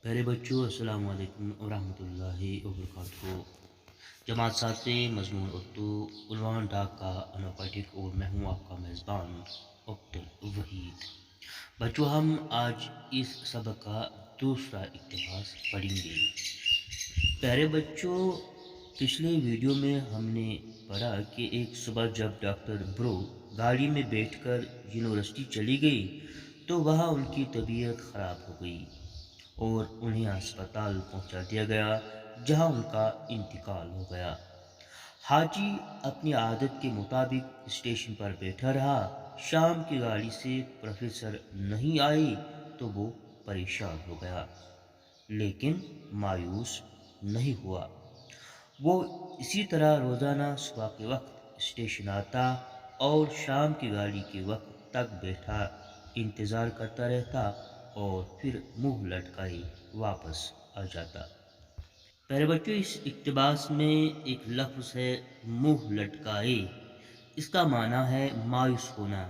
پیارے بچوں، السلام علیکم ورحمۃ اللہ وبرکاتہ۔ جماعت ساتھ مضمون اردو، عنوان ڈھاکہ انوپیٹک، اور میں ہوں آپ کا میزبان ڈاکٹر وحید۔ بچوں، ہم آج اس سبق کا دوسرا اقتباس پڑھیں گے۔ پیارے بچوں، پچھلے ویڈیو میں ہم نے پڑھا کہ ایک صبح جب ڈاکٹر برو گاڑی میں بیٹھ کر یونیورسٹی چلی گئی تو وہاں ان کی طبیعت خراب ہو گئی اور انہیں ہسپتال پہنچا دیا گیا، جہاں ان کا انتقال ہو گیا۔ حاجی اپنی عادت کے مطابق اسٹیشن پر بیٹھا رہا۔ شام کی گاڑی سے پروفیسر نہیں آئی تو وہ پریشان ہو گیا، لیکن مایوس نہیں ہوا۔ وہ اسی طرح روزانہ صبح کے وقت اسٹیشن آتا اور شام کی گاڑی کے وقت تک بیٹھا انتظار کرتا رہتا اور پھر منہ لٹکائے واپس آ جاتا۔ پیارے بچوں، اس اقتباس میں ایک لفظ ہے منہ لٹکائے۔ اس کا معنی ہے مایوس ہونا،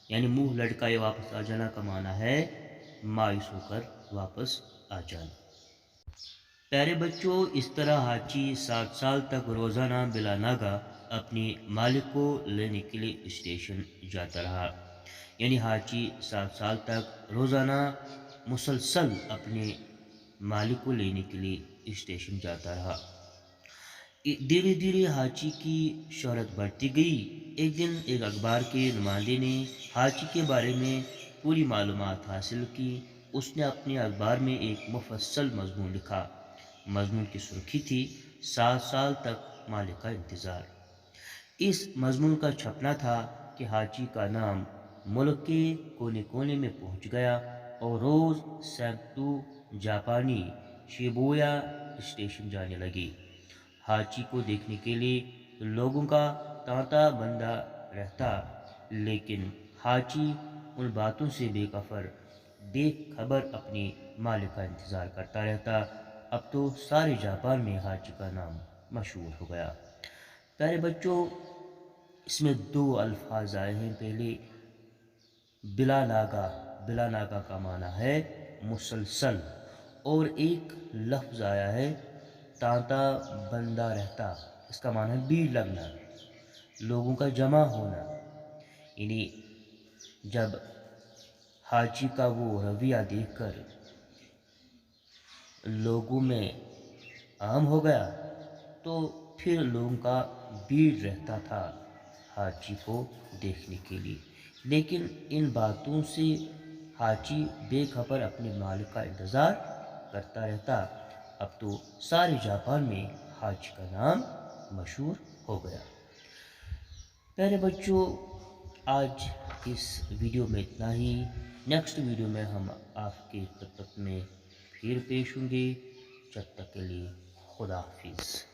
یعنی منہ لٹکائے واپس آ جانا کا معنی ہے مایوس ہو کر واپس آ جانا۔ پیارے بچوں، اس طرح حاجی 7 سال تک روزانہ بلا ناگہ اپنی مالک کو لینے کے لیے اسٹیشن جاتا رہا۔ یعنی حاجی 7 سال تک روزانہ مسلسل اپنے مالک کو لینے کے لیے اسٹیشن جاتا رہا۔ دھیرے دھیرے حاجی کی شہرت بڑھتی گئی۔ ایک دن ایک اخبار کے نمائندے نے حاجی کے بارے میں پوری معلومات حاصل کی۔ اس نے اپنے اخبار میں ایک مفصل مضمون لکھا۔ مضمون کی سرخی تھی 7 سال تک مالک کا انتظار۔ اس مضمون کا چھپنا تھا کہ حاجی کا نام ملک کے کونے کونے میں پہنچ گیا اور روز سینکڑوں جاپانی شیبویا اسٹیشن جانے لگے۔ حاجی کو دیکھنے کے لیے لوگوں کا تانتا بندہ رہتا، لیکن حاجی ان باتوں سے بے خبر اپنے مالک کا انتظار کرتا رہتا۔ اب تو سارے جاپان میں حاجی کا نام مشہور ہو گیا۔ پیارے بچوں، اس میں 2 الفاظ آئے ہیں۔ پہلے بلا ناگا، بلا ناگا کا معنی ہے مسلسل، اور ایک لفظ آیا ہے تانتا بندہ رہتا، اس کا معنی ہے بھیڑ لگنا، لوگوں کا جمع ہونا۔ یعنی جب حاجی کا وہ رویہ دیکھ کر لوگوں میں عام ہو گیا تو پھر لوگوں کا بھیڑ رہتا تھا حاجی کو دیکھنے کے لیے۔ لیکن ان باتوں سے حاجی بے خبر اپنے مالک کا انتظار کرتا رہتا۔ اب تو سارے جاپان میں حاجی کا نام مشہور ہو گیا۔ پیارے بچوں، آج اس ویڈیو میں اتنا ہی۔ نیکسٹ ویڈیو میں ہم آپ کی خدمت میں پھر پیش ہوں گے۔ جب تک کے لیے خدا حافظ۔